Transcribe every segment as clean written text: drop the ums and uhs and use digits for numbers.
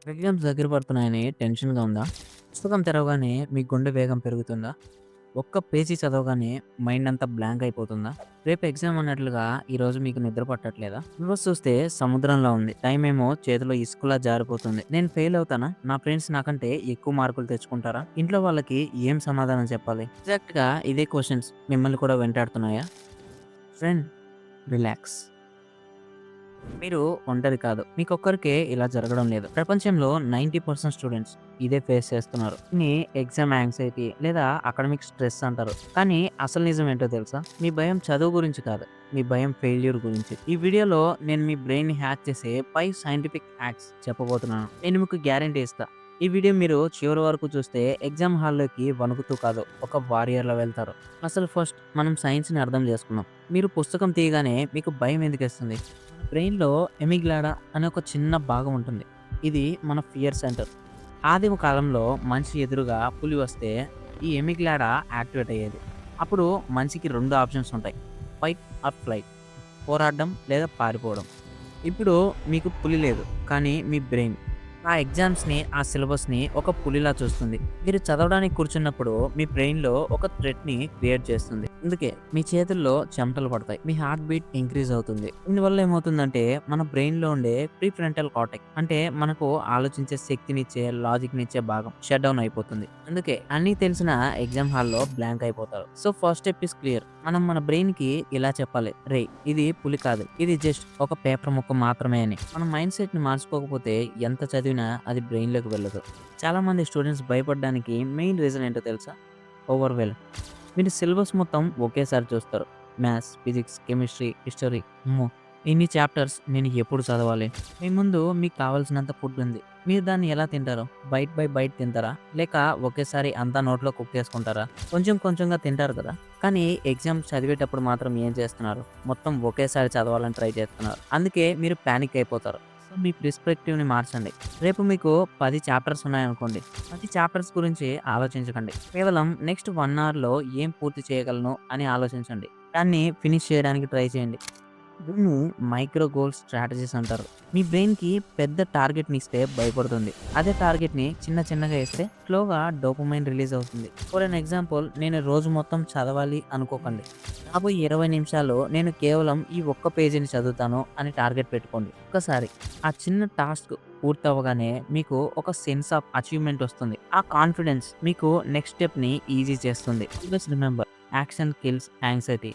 Exams దగ్గర పడుతున్నాయని టెన్షన్‌గా ఉందా? పుస్తకం తెరవగానే మీ గుండె వేగం పెరుగుతుందా? ఒక్క పేజీ చదవగానే మైండ్ అంతా బ్లాంక్ అయిపోతుందా? రేపు ఎగ్జామ్ అన్నట్లుగా ఈరోజు మీకు నిద్ర పట్టట్లేదా? రివర్స్ చూస్తే సముద్రంలా ఉంది. టైం ఏమో చేతిలో ఇసుకలా జారిపోతుంది. నేను ఫెయిల్ అవుతానా? నా ఫ్రెండ్స్ నాకంటే ఎక్కువ మార్కులు తెచ్చుకుంటారా? ఇంట్లో వాళ్ళకి ఏం సమాధానం చెప్పాలి? ఎగ్జాక్ట్‌గా ఇదే క్వెషన్స్ మిమ్మల్ని కూడా వెంటాడుతున్నాయా? Friend, relax. మీరు ఒంటరి కాదు. మీకొక్కరికే ఇలా జరగడం లేదు. ప్రపంచంలో 90% స్టూడెంట్స్ ఇదే ఫేస్ చేస్తున్నారు. దీన్ని ఎగ్జామ్ యాంగ్జైటీ లేదా అకాడమిక్ స్ట్రెస్ అంటారు. కానీ అసలు నిజం ఏంటో తెలుసా? మీ భయం చదువు గురించి కాదు. మీ భయం ఫెయిల్యూర్ గురించి. ఈ వీడియోలో నేను మీ బ్రెయిన్‌ని హ్యాక్ చేసే 5 సైంటిఫిక్ హ్యాక్స్ చెప్పబోతున్నాను. నేను మీకు గ్యారంటీ ఇస్తా. ఈ వీడియో మీరు చివరి వరకు చూస్తే ఎగ్జామ్ హాల్‌లోకి వణుకుతూ కాదు, ఒక వారియర్‌లా వెళ్తారు. అసలు ఫస్ట్ మనం సైన్స్‌ని అర్థం చేసుకుందాం. మీరు పుస్తకం తీయగానే మీకు భయం ఎందుకేస్తుంది? బ్రెయిన్‌లో ఎమిగ్డాలా అనే ఒక చిన్న భాగం ఉంటుంది. ఇది మన ఫియర్ సెంటర్. ఆదిమ కాలంలో మనిషి ఎదురుగా పులి వస్తే ఈ ఎమిగ్డాలా యాక్టివేట్ అయ్యేది. అప్పుడు మనిషికి 2 ఆప్షన్స్ ఉంటాయి. Fight or flight. పోరాడడం లేదా పారిపోవడం. ఇప్పుడు మీకు పులి లేదు. కానీ మీ బ్రెయిన్ ఆ ఎగ్జామ్స్‌ని, ఆ సిలబస్‌ని ఒక పులిలా చూస్తుంది. మీరు చదవడానికి కూర్చున్నప్పుడు మీ బ్రెయిన్‌లో ఒక థ్రెట్‌ని క్రియేట్ చేస్తుంది. అందుకే మీ చేతుల్లో చెమటలు పడతాయి. మీ హార్ట్ బీట్ ఇంక్రీజ్ అవుతుంది. దీనివల్ల ఏమవుతుందంటే మన బ్రెయిన్‌లో ఉండే ప్రీఫ్రంటల్ కార్టెక్స్ అంటే మనకు ఆలోచించే శక్తినిచ్చే, లాజిక్‌నిచ్చే భాగం షట్ డౌన్ అయిపోతుంది. అందుకే అన్నీ తెలిసిన ఎగ్జామ్ హాల్‌లో బ్లాంక్ అయిపోతారు. So first step is clear. మనం మన బ్రెయిన్‌కి ఇలా చెప్పాలి. రేయ్! ఇది పులి కాదు. ఇది జస్ట్ ఒక పేపర్ ముక్క మాత్రమే అని. మన మైండ్ సెట్‌ని మార్చుకోకపోతే ఎంత చదివినా అది బ్రెయిన్‌లోకి వెళ్ళదు. చాలామంది స్టూడెంట్స్ భయపడడానికి మెయిన్ రీజన్ ఏంటో తెలుసా? ఓవర్‌వెల్మ్. మీరు సిలబస్ మొత్తం ఒకేసారి చూస్తారు. Maths, physics, chemistry, history. అమ్మో! ఇన్ని చాప్టర్స్ నేను ఎప్పుడు చదవాలి? మీ ముందు మీకు కావాల్సినంత ఫుడ్ ఉంది. మీరు దాన్ని ఎలా తింటారు? బైట్ బై బైట్ తింటారా? లేక ఒకేసారి అంతా నోట్లో కుక్కేసుకుంటారా? కొంచెం కొంచెంగా తింటారు కదా! కానీ ఎగ్జామ్స్ చదివేటప్పుడు మాత్రం ఏం చేస్తున్నారు? మొత్తం ఒకేసారి చదవాలని ట్రై చేస్తున్నారు. అందుకే మీరు పానిక్ అయిపోతారు. సో, మీ పర్స్పెక్టివ్‌ని మార్చండి. రేపు మీకు 10 చాప్టర్స్ ఉన్నాయనుకోండి. 10 చాప్టర్స్ గురించి ఆలోచించకండి. కేవలం నెక్స్ట్ 1 అవర్‌లో ఏం పూర్తి చేయగలను అని ఆలోచించండి. దాన్ని ఫినిష్ చేయడానికి ట్రై చేయండి. దీన్ని మైక్రో గోల్ స్ట్రాటజీస్ అంటారు. మీ బ్రెయిన్‌కి పెద్ద టార్గెట్‌ని ఇస్తే భయపడుతుంది. అదే టార్గెట్‌ని చిన్న చిన్నగా ఇస్తే స్లోగా డోపమైన్ రిలీజ్ అవుతుంది. ఫర్ ఎన్ ఎగ్జాంపుల్, నేను రోజు మొత్తం చదవాలి అనుకోకండి. రాబోయే 20 నిమిషాల్లో నేను కేవలం ఈ ఒక్క పేజీని చదువుతాను అని టార్గెట్ పెట్టుకోండి. ఒక్కసారి ఆ చిన్న టాస్క్ పూర్తవ్వగానే మీకు ఒక సెన్స్ ఆఫ్ అచీవ్‌మెంట్ వస్తుంది. ఆ కాన్ఫిడెన్స్ మీకు నెక్స్ట్ స్టెప్‌ని ఈజీ చేస్తుంది. Always remember, action kills anxiety.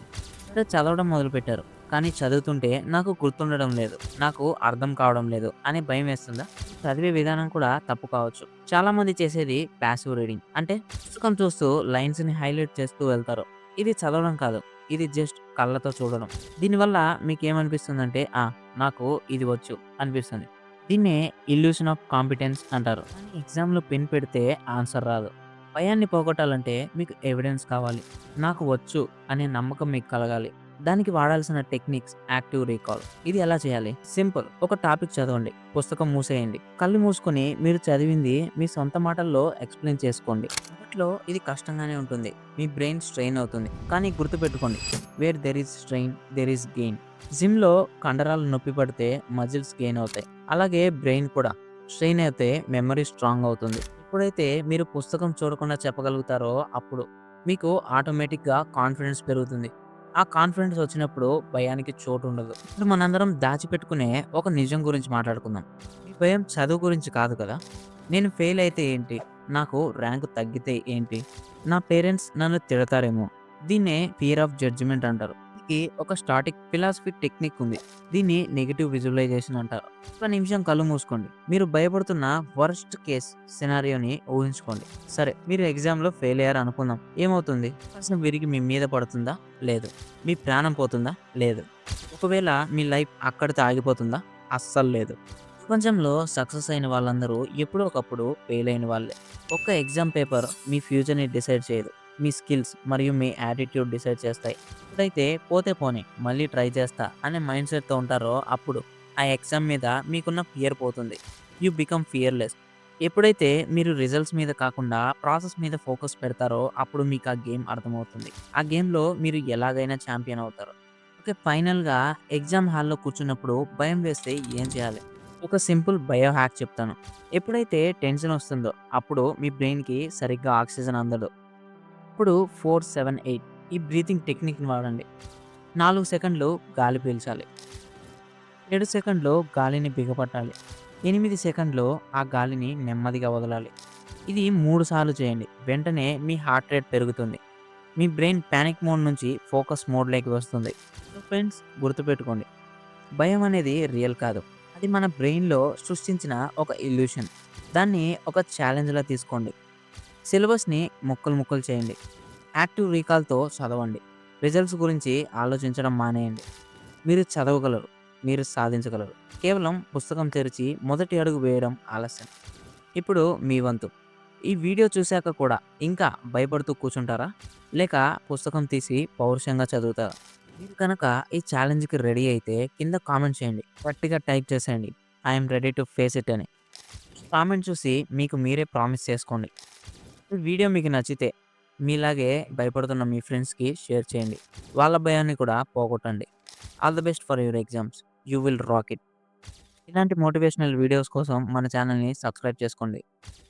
అంటే చదవడం మొదలుపెట్టారు. కానీ చదువుతుంటే నాకు గుర్తుండడం లేదు, నాకు అర్థం కావడం లేదు అని భయమేస్తుందా? చదివే విధానం కూడా తప్పు కావచ్చు. చాలామంది చేసేది పాసివ్ రీడింగ్. అంటే పుస్తకం చూస్తూ లైన్స్‌ని హైలైట్ చేస్తూ వెళ్తారు. ఇది చదవడం కాదు. ఇది జస్ట్ కళ్ళతో చూడడం. దీనివల్ల మీకేమనిపిస్తుందంటే నాకు ఇది వచ్చు అనిపిస్తుంది. దీన్నే ఇల్యూషన్ ఆఫ్ కాంపిటెన్స్ అంటారు. కానీ ఎగ్జామ్‌లో పెన్ పెడితే ఆన్సర్ రాదు. భయాన్ని పోగొట్టాలంటే మీకు ఎవిడెన్స్ కావాలి. నాకు వచ్చు అనే నమ్మకం మీకు కలగాలి. దానికి వాడాల్సిన టెక్నిక్స్ యాక్టివ్ రీకాల్. ఇది ఎలా చేయాలి? సింపుల్. ఒక టాపిక్ చదవండి. పుస్తకం మూసేయండి. కళ్ళు మూసుకొని మీరు చదివింది మీ సొంత మాటల్లో ఎక్స్‌ప్లెయిన్ చేసుకోండి. మొదట్లో ఇది కష్టంగానే ఉంటుంది. మీ బ్రెయిన్ స్ట్రెయిన్ అవుతుంది. కానీ గుర్తుపెట్టుకోండి, where there is strain there is gain. జిమ్‌లో కండరాలు నొప్పి పడితే మజిల్స్ గెయిన్ అవుతాయి. అలాగే బ్రెయిన్ కూడా. స్ట్రెయిన్ అయితే మెమరీ స్ట్రాంగ్ అవుతుంది. ఎప్పుడైతే మీరు పుస్తకం చూడకుండా చెప్పగలుగుతారో అప్పుడు మీకు ఆటోమేటిక్‌గా కాన్ఫిడెన్స్ పెరుగుతుంది. ఆ కాన్ఫిడెన్స్ వచ్చినప్పుడు భయానికి చోటుండదు. ఇప్పుడు మనందరం దాచిపెట్టుకునే ఒక నిజం గురించి మాట్లాడుకుందాం. ఈ భయం చదువు గురించి కాదు కదా! నేను ఫెయిల్ అయితే ఏంటి? నాకు ర్యాంక్ తగ్గితే ఏంటి? నా పేరెంట్స్ నన్ను తిడతారేమో! దీన్నే ఫియర్ ఆఫ్ జడ్జ్‌మెంట్ అంటారు. దీనికి ఒక స్టాటిక్ ఫిలాసఫీ టెక్నిక్ ఉంది. దీన్ని నెగెటివ్ విజువలైజేషన్ అంటారు. ఒక్క నిమిషం కళ్ళు మూసుకోండి. మీరు భయపడుతున్న వర్స్ట్ కేస్ సినారియోని ఊహించుకోండి. సరే, మీరు ఎగ్జామ్‌లో ఫెయిల్ అయ్యారు అనుకుందాం. ఏమవుతుంది? ఆకాశం విరిగి మీ మీద పడుతుందా? లేదు. మీ ప్రాణం పోతుందా? లేదు. ఒకవేళ మీ లైఫ్ అక్కడితో ఆగిపోతుందా? అస్సలు లేదు. ప్రపంచంలో సక్సెస్ అయిన వాళ్ళందరూ ఎప్పుడో ఒకప్పుడు ఫెయిల్ అయిన వాళ్ళే. ఒక్క ఎగ్జామ్ పేపర్ మీ ఫ్యూచర్‌ని డిసైడ్ చేయదు. మీ స్కిల్స్ మరియు మీ యాటిట్యూడ్ డిసైడ్ చేస్తాయి. ఎప్పుడైతే పోతే పోనీ మళ్ళీ ట్రై చేస్తా అనే మైండ్ సెట్‌తో ఉంటారో అప్పుడు ఆ ఎగ్జామ్ మీద మీకున్న ఫియర్ పోతుంది. You become fearless. ఎప్పుడైతే మీరు రిజల్ట్స్ మీద కాకుండా ప్రాసెస్ మీద ఫోకస్ పెడతారో అప్పుడు మీకు ఆ గేమ్ అర్థమవుతుంది. ఆ గేమ్‌లో మీరు ఎలాగైనా ఛాంపియన్ అవుతారు. ఓకే. ఫైనల్‌గా ఎగ్జామ్ హాల్‌లో కూర్చున్నప్పుడు భయం వేస్తే ఏం చేయాలి? ఒక సింపుల్ బయో హ్యాక్ చెప్తాను. ఎప్పుడైతే టెన్షన్ వస్తుందో అప్పుడు మీ బ్రెయిన్‌కి సరిగ్గా ఆక్సిజన్ అందదు. ఇప్పుడు 4, 7, 8 ఈ బ్రీతింగ్ టెక్నిక్‌ని వాడండి. 4 సెకండ్లు గాలి పీల్చాలి. 7 సెకండ్లు గాలిని బిగపట్టాలి. 8 సెకండ్లు ఆ గాలిని నెమ్మదిగా వదలాలి. ఇది 3 సార్లు చేయండి. వెంటనే మీ హార్ట్ రేట్ పెరుగుతుంది. మీ బ్రెయిన్ పానిక్ మోడ్ నుంచి ఫోకస్ మోడ్‌లోకి వస్తుంది. సో ఫ్రెండ్స్, గుర్తుపెట్టుకోండి, భయం అనేది రియల్ కాదు. అది మన బ్రెయిన్‌లో సృష్టించిన ఒక ఇల్యూషన్. దాన్ని ఒక ఛాలెంజ్‌లా తీసుకోండి. సిలబస్‌ని ముక్కలు ముక్కలు చేయండి. యాక్టివ్ రీకాల్‌తో చదవండి. రిజల్ట్స్ గురించి ఆలోచించడం మానేయండి. మీరు చదవగలరు. మీరు సాధించగలరు. కేవలం పుస్తకం తెరిచి మొదటి అడుగు వేయడం ఆలస్యం. ఇప్పుడు మీ వంతు. ఈ వీడియో చూశాక కూడా ఇంకా భయపడుతూ కూర్చుంటారా? లేక పుస్తకం తీసి పౌరుషంగా చదువుతారా? మీరు కనుక ఈ ఛాలెంజ్‌కి రెడీ అయితే కింద కామెంట్ చేయండి. గట్టిగా టైప్ చేసేయండి, I am ready to face it అని. కామెంట్ చూసి మీకు మీరే ప్రామిస్ చేసుకోండి. ఈ వీడియో మీకు నచ్చితే మీలాగే భయపడుతున్న మీ ఫ్రెండ్స్‌కి షేర్ చేయండి. వాళ్ళ భయాన్ని కూడా పోగొట్టండి. All the best for your exams. You will rock it. ఇలాంటి మోటివేషనల్ వీడియోస్ కోసం మన ఛానల్‌ని సబ్స్క్రైబ్ చేసుకోండి.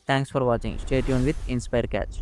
Thanks for watching. Stay tuned with Inspire catch.